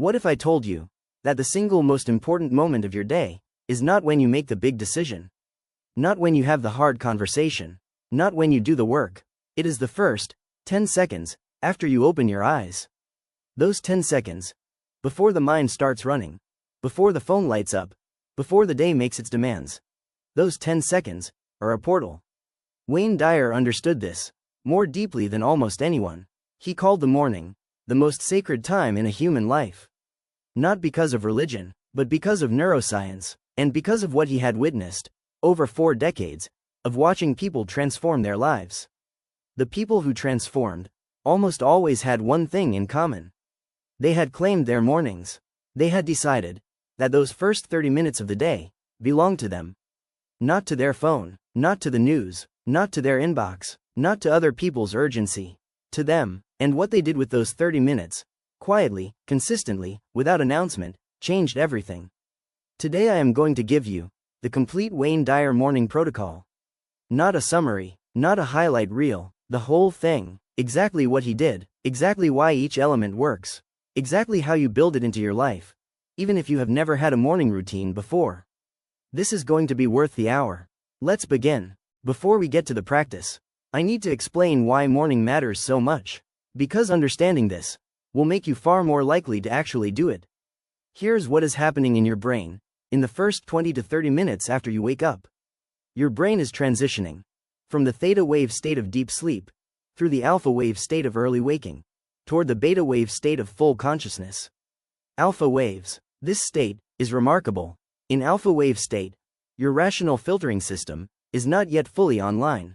What if I told you that the single most important moment of your day is not when you make the big decision, not when you have the hard conversation, not when you do the work. It is the first 10 seconds after you open your eyes. Those 10 seconds before the mind starts running, before the phone lights up, before the day makes its demands. Those 10 seconds are a portal. Wayne Dyer understood this more deeply than almost anyone. He called the morning the most sacred time in a human life. Not because of religion, but because of neuroscience, and because of what he had witnessed over 4 decades of watching people transform their lives. The people who transformed almost always had one thing in common. They had claimed their mornings. They had decided that those first 30 minutes of the day belonged to them. Not to their phone, not to the news, not to their inbox, not to other people's urgency. To them, and what they did with those 30 minutes, quietly, consistently, without announcement, changed everything. Today I am going to give you the complete Wayne Dyer morning protocol. Not a summary, not a highlight reel, the whole thing, exactly what he did, exactly why each element works, exactly how you build it into your life, even if you have never had a morning routine before. This is going to be worth the hour. Let's begin. Before we get to the practice, I need to explain why morning matters so much, because understanding this will make you far more likely to actually do it. Here's what is happening in your brain in the first 20 to 30 minutes after you wake up. Your brain is transitioning from the theta wave state of deep sleep through the alpha wave state of early waking toward the beta wave state of full consciousness. Alpha waves. This state is remarkable. In alpha wave state, your rational filtering system is not yet fully online.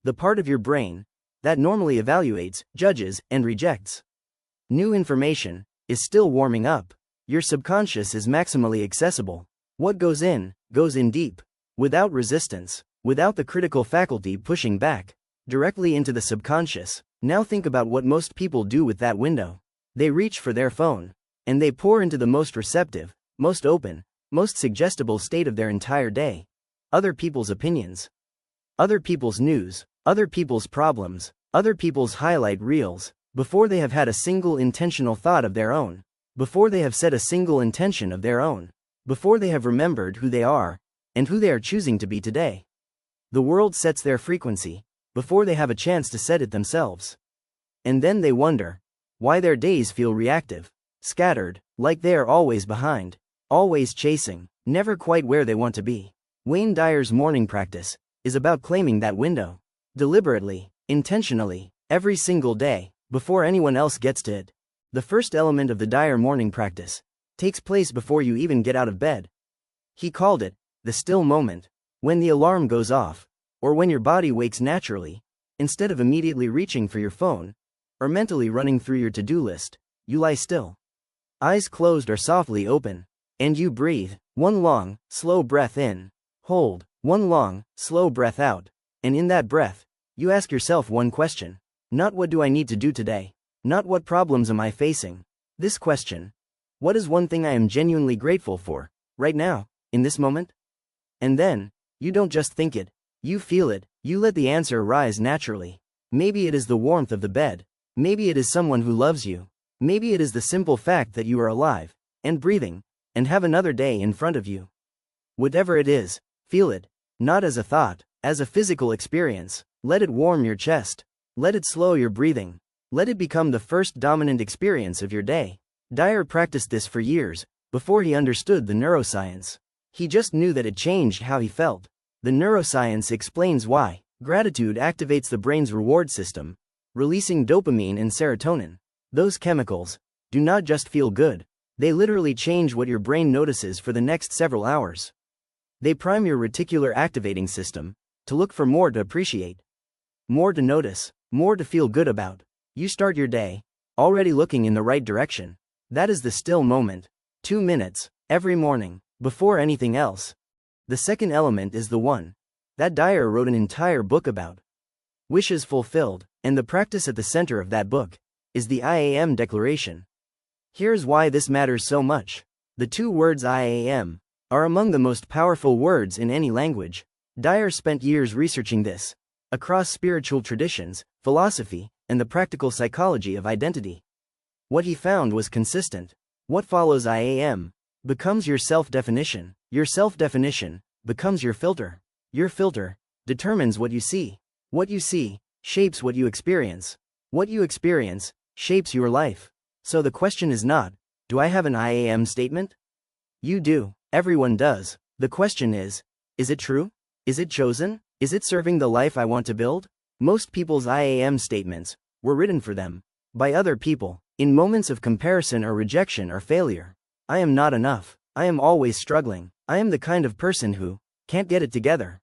The part of your brain that normally evaluates, judges, and rejects new information is still warming up. Your subconscious is maximally accessible. What goes in deep, without resistance, without the critical faculty pushing back, directly into the subconscious. Now think about what most people do with that window. They reach for their phone, and they pour into the most receptive, most open, most suggestible state of their entire day. Other people's opinions, other people's news, other people's problems, other people's highlight reels, before they have had a single intentional thought of their own, before they have set a single intention of their own, before they have remembered who they are, and who they are choosing to be today. The world sets their frequency before they have a chance to set it themselves. And then they wonder why their days feel reactive, scattered, like they are always behind, always chasing, never quite where they want to be. Wayne Dyer's morning practice is about claiming that window, deliberately, intentionally, every single day, before anyone else gets to it. The first element of the Dyer morning practice takes place before you even get out of bed. He called it the still moment, when the alarm goes off, or when your body wakes naturally, instead of immediately reaching for your phone, or mentally running through your to-do list. You lie still. Eyes closed or softly open, and you breathe. One long, slow breath in. Hold. One long, slow breath out. And in that breath, you ask yourself one question. Not what do I need to do today? Not what problems am I facing? This question. What is one thing I am genuinely grateful for, right now, in this moment? And then, you don't just think it, you feel it, you let the answer rise naturally. Maybe it is the warmth of the bed. Maybe it is someone who loves you. Maybe it is the simple fact that you are alive, and breathing, and have another day in front of you. Whatever it is, feel it, not as a thought, as a physical experience. Let it warm your chest. Let it slow your breathing. Let it become the first dominant experience of your day. Dyer practiced this for years, before he understood the neuroscience. He just knew that it changed how he felt. The neuroscience explains why. Gratitude activates the brain's reward system, releasing dopamine and serotonin. Those chemicals do not just feel good, they literally change what your brain notices for the next several hours. They prime your reticular activating system to look for more to appreciate, more to notice, more to feel good about. You start your day already looking in the right direction. That is the still moment. 2 minutes every morning, before anything else. The second element is the one that Dyer wrote an entire book about. Wishes fulfilled, and the practice at the center of that book is the I am declaration. Here's why this matters so much. The 2 words I am are among the most powerful words in any language. Dyer spent years researching this across spiritual traditions, philosophy, and the practical psychology of identity. What he found was consistent. What follows I am becomes your self-definition. Your self-definition becomes your filter. Your filter determines what you see. What you see shapes what you experience. What you experience shapes your life. So the question is not, do I have an I am statement? You do. Everyone does. The question is it true? Is it chosen? Is it serving the life I want to build? Most people's I am statements were written for them by other people in moments of comparison or rejection or failure. I am not enough. I am always struggling. I am the kind of person who can't get it together,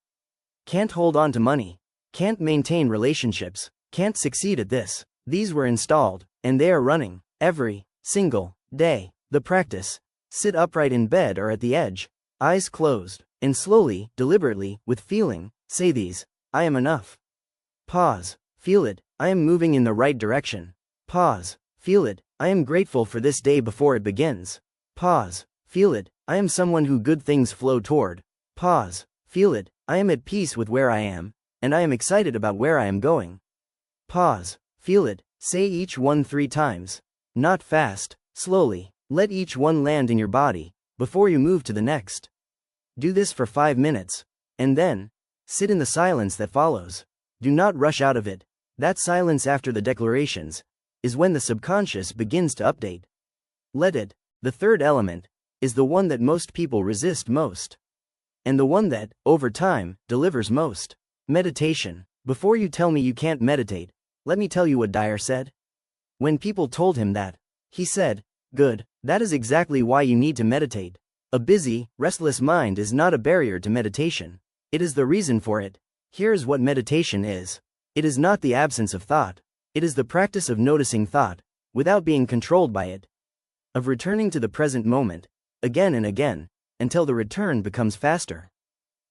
can't hold on to money, can't maintain relationships, can't succeed at this. These were installed, and they are running every single day. The practice: sit upright in bed or at the edge, eyes closed, and slowly, deliberately, with feeling, say these: I am enough. Pause. Feel it. I am moving in the right direction. Pause. Feel it. I am grateful for this day before it begins. Pause. Feel it. I am someone who good things flow toward. Pause. Feel it. I am at peace with where I am, and I am excited about where I am going. Pause. Feel it. Say each one 3 times. Not fast, slowly. Let each one land in your body before you move to the next. Do this for 5 minutes, and then sit in the silence that follows. Do not rush out of it. That silence after the declarations is when the subconscious begins to update. Let it. The third element is the one that most people resist most, and the one that, over time, delivers most. Meditation. Before you tell me you can't meditate, let me tell you what Dyer said. When people told him that, he said, "Good, that is exactly why you need to meditate. A busy, restless mind is not a barrier to meditation. It is the reason for it." Here's what meditation is. It is not the absence of thought. It is the practice of noticing thought, without being controlled by it. Of returning to the present moment, again and again, until the return becomes faster.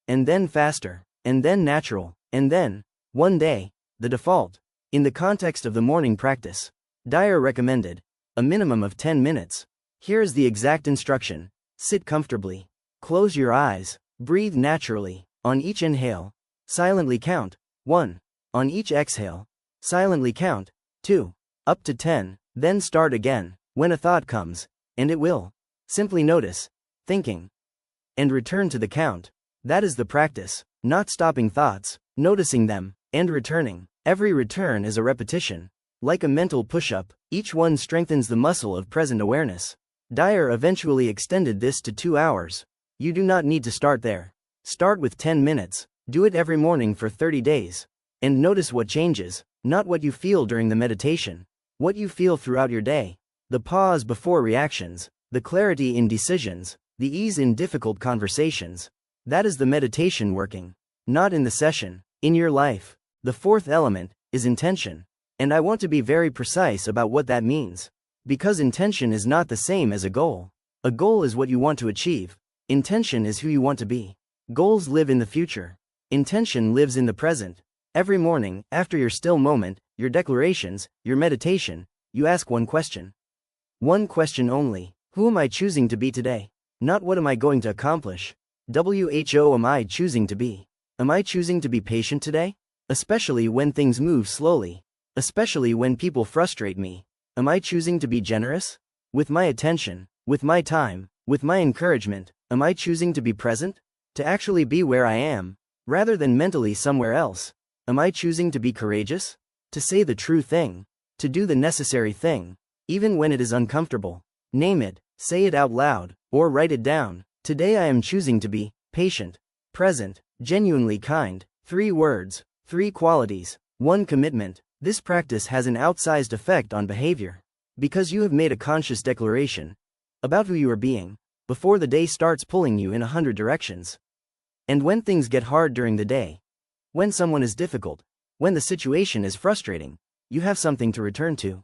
And then faster. And then natural. And then, one day, the default. In the context of the morning practice, Dyer recommended a minimum of 10 minutes. Here is the exact instruction. Sit comfortably. Close your eyes. Breathe naturally. On each inhale, silently count 1. On each exhale, silently count 2. Up to 10. Then start again. When a thought comes, and it will, simply notice, thinking, and return to the count. That is the practice. Not stopping thoughts, noticing them, and returning. Every return is a repetition. Like a mental push-up, each one strengthens the muscle of present awareness. Dyer eventually extended this to 2 hours. You do not need to start there. Start with 10 minutes. Do it every morning for 30 days. And notice what changes, not what you feel during the meditation, what you feel throughout your day. The pause before reactions, the clarity in decisions, the ease in difficult conversations. That is the meditation working. Not in the session, in your life. The fourth element is intention. And I want to be very precise about what that means. Because intention is not the same as a goal. A goal is what you want to achieve. Intention is who you want to be. Goals live in the future. Intention lives in the present. Every morning, after your still moment, your declarations, your meditation, you ask one question. One question only. Who am I choosing to be today? Not what am I going to accomplish. Who am I choosing to be? Am I choosing to be patient today? Especially when things move slowly. Especially when people frustrate me. Am I choosing to be generous? With my attention, with my time, with my encouragement, am I choosing to be present? To actually be where I am, rather than mentally somewhere else. Am I choosing to be courageous? To say the true thing. To do the necessary thing. Even when it is uncomfortable. Name it, say it out loud, or write it down. Today I am choosing to be patient, present, genuinely kind. 3 words, 3 qualities, 1 commitment. This practice has an outsized effect on behavior. Because you have made a conscious declaration about who you are being, before the day starts pulling you in 100 directions. And when things get hard during the day, when someone is difficult, when the situation is frustrating, you have something to return to.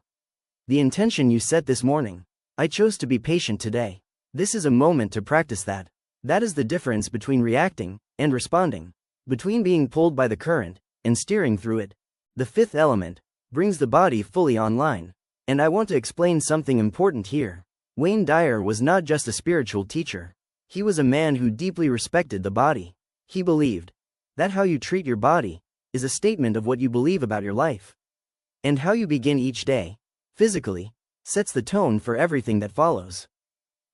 The intention you set this morning. I chose to be patient today. This is a moment to practice that. That is the difference between reacting and responding. Between being pulled by the current and steering through it. The 5th element brings the body fully online. And I want to explain something important here. Wayne Dyer was not just a spiritual teacher. He was a man who deeply respected the body. He believed that how you treat your body is a statement of what you believe about your life. And how you begin each day, physically, sets the tone for everything that follows.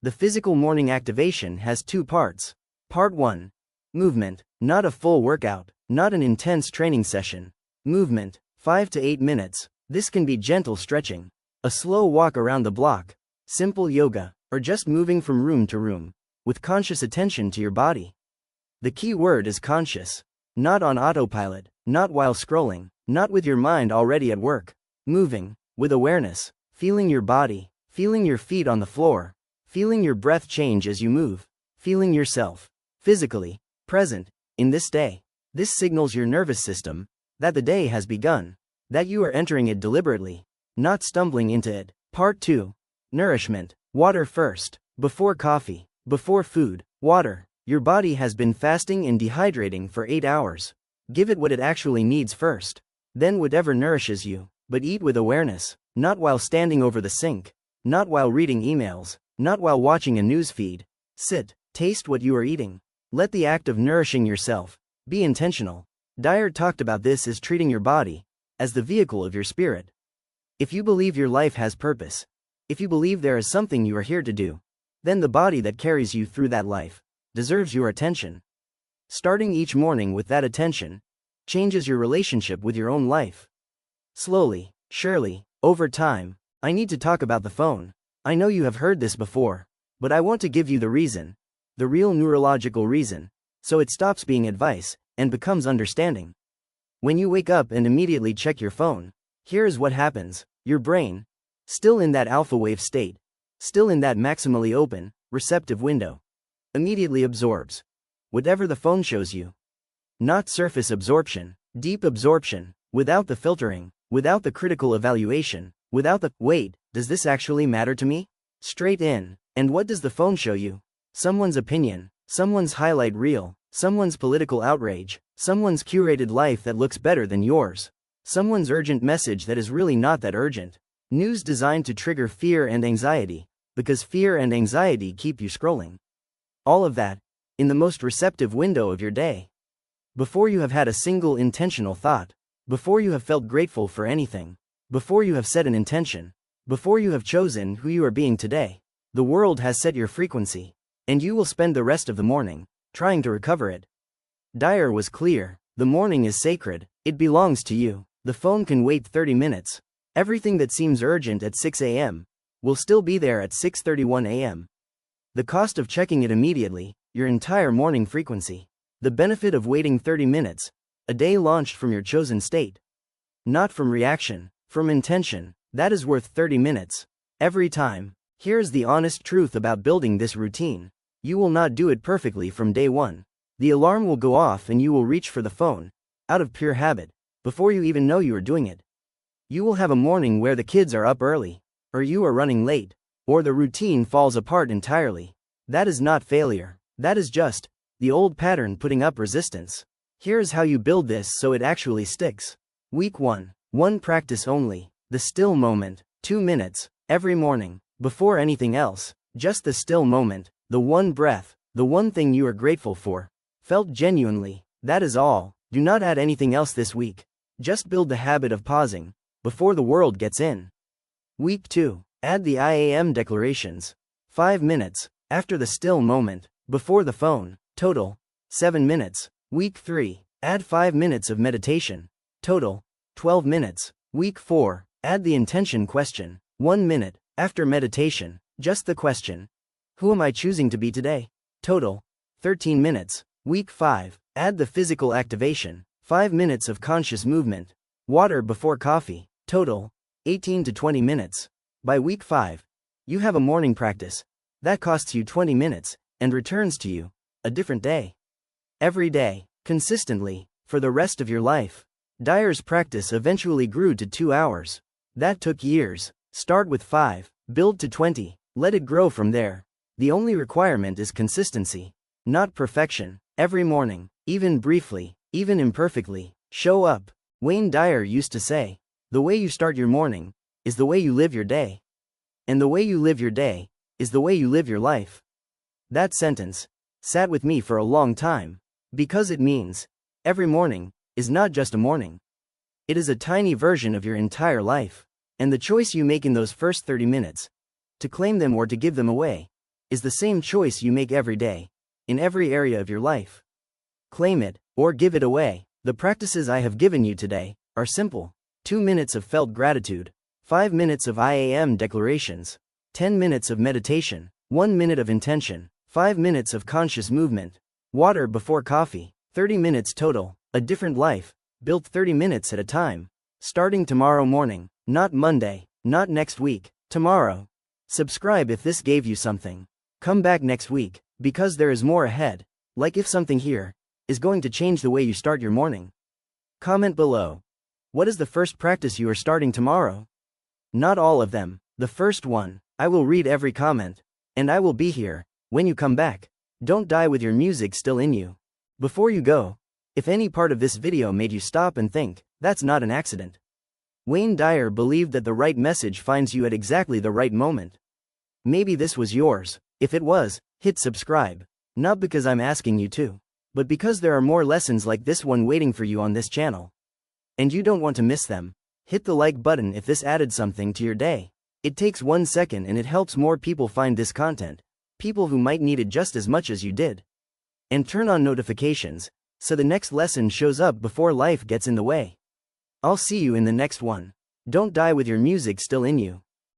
The physical morning activation has two parts. Part 1. Movement, not a full workout, not an intense training session. Movement, 5 to 8 minutes. This can be gentle stretching, a slow walk around the block, simple yoga, or just moving from room to room, with conscious attention to your body. The key word is conscious. Not on autopilot, not while scrolling, not with your mind already at work. Moving, with awareness, feeling your body, feeling your feet on the floor, feeling your breath change as you move, feeling yourself, physically, present, in this day. This signals your nervous system that the day has begun, that you are entering it deliberately, not stumbling into it. Part 2. Nourishment. Water first. Before coffee, before food, water. Your body has been fasting and dehydrating for 8 hours. Give it what it actually needs first. Then whatever nourishes you, but eat with awareness, not while standing over the sink, not while reading emails, not while watching a news feed. Sit, taste what you are eating. Let the act of nourishing yourself be intentional. Dyer talked about this as treating your body as the vehicle of your spirit. If you believe your life has purpose, if you believe there is something you are here to do, then the body that carries you through that life deserves your attention. Starting each morning with that attention changes your relationship with your own life. Slowly, surely, over time. I need to talk about the phone. I know you have heard this before, but I want to give you the reason, the real neurological reason, so it stops being advice and becomes understanding. When you wake up and immediately check your phone, here's what happens. Your brain, still in that alpha wave state, still in that maximally open, receptive window, immediately absorbs whatever the phone shows you. Not surface absorption, deep absorption, without the filtering, without the critical evaluation, without the, wait, does this actually matter to me? Straight in. And what does the phone show you? Someone's opinion, someone's highlight reel, someone's political outrage, someone's curated life that looks better than yours, someone's urgent message that is really not that urgent. News designed to trigger fear and anxiety, because fear and anxiety keep you scrolling. All of that, in the most receptive window of your day. Before you have had a single intentional thought, before you have felt grateful for anything, before you have set an intention, before you have chosen who you are being today, the world has set your frequency, and you will spend the rest of the morning trying to recover it. Dyer was clear. The morning is sacred. It belongs to you. The phone can wait 30 minutes. Everything that seems urgent at 6 a.m. will still be there at 6:31 a.m. The cost of checking it immediately, your entire morning frequency. The benefit of waiting 30 minutes, a day launched from your chosen state. Not from reaction, from intention. That is worth 30 minutes. Every time. Here's the honest truth about building this routine. You will not do it perfectly from day one. The alarm will go off and you will reach for the phone, out of pure habit, before you even know you are doing it. You will have a morning where the kids are up early, or you are running late, or the routine falls apart entirely. That is not failure. That is just the old pattern putting up resistance. Here's how you build this so it actually sticks. Week 1. One practice only. The still moment. 2 minutes, every morning, before anything else. Just the still moment, the one breath, the one thing you are grateful for. Felt genuinely. That is all. Do not add anything else this week. Just build the habit of pausing before the world gets in. Week 2. Add the I am declarations. 5 minutes, after the still moment, before the phone. Total, 7 minutes. Week 3. Add 5 minutes of meditation. Total, 12 minutes. Week 4. Add the intention question. 1 minute, after meditation, just the question. Who am I choosing to be today? Total, 13 minutes. Week 5. Add the physical activation. 5 minutes of conscious movement. Water before coffee. Total, 18 to 20 minutes. By week 5, you have a morning practice that costs you 20 minutes and returns to you a different day. Every day, consistently, for the rest of your life. Dyer's practice eventually grew to 2 hours. That took years. Start with 5, build to 20, let it grow from there. The only requirement is consistency, not perfection. Every morning, even briefly, even imperfectly, show up. Wayne Dyer used to say, the way you start your morning is the way you live your day. And the way you live your day is the way you live your life. That sentence sat with me for a long time, because it means every morning is not just a morning. It is a tiny version of your entire life. And the choice you make in those first 30 minutes, to claim them or to give them away, is the same choice you make every day, in every area of your life. Claim it, or give it away. The practices I have given you today are simple. 2 minutes of felt gratitude, 5 minutes of I am declarations, 10 minutes of meditation, 1 minute of intention, 5 minutes of conscious movement, water before coffee, 30 minutes total, a different life, built 30 minutes at a time. Starting tomorrow morning, not Monday, not next week, tomorrow. Subscribe if this gave you something. Come back next week, because there is more ahead, like if something here is going to change the way you start your morning. Comment below. What is the first practice you are starting tomorrow? Not all of them, the first one. I will read every comment, and I will be here when you come back. Don't die with your music still in you. Before you go, if any part of this video made you stop and think, that's not an accident. Wayne Dyer believed that the right message finds you at exactly the right moment. Maybe this was yours. If it was, hit subscribe. Not because I'm asking you to, but because there are more lessons like this one waiting for you on this channel. And you don't want to miss them. Hit the like button if this added something to your day. It takes 1 second and it helps more people find this content, people who might need it just as much as you did. And turn on notifications, so the next lesson shows up before life gets in the way. I'll see you in the next one. Don't die with your music still in you.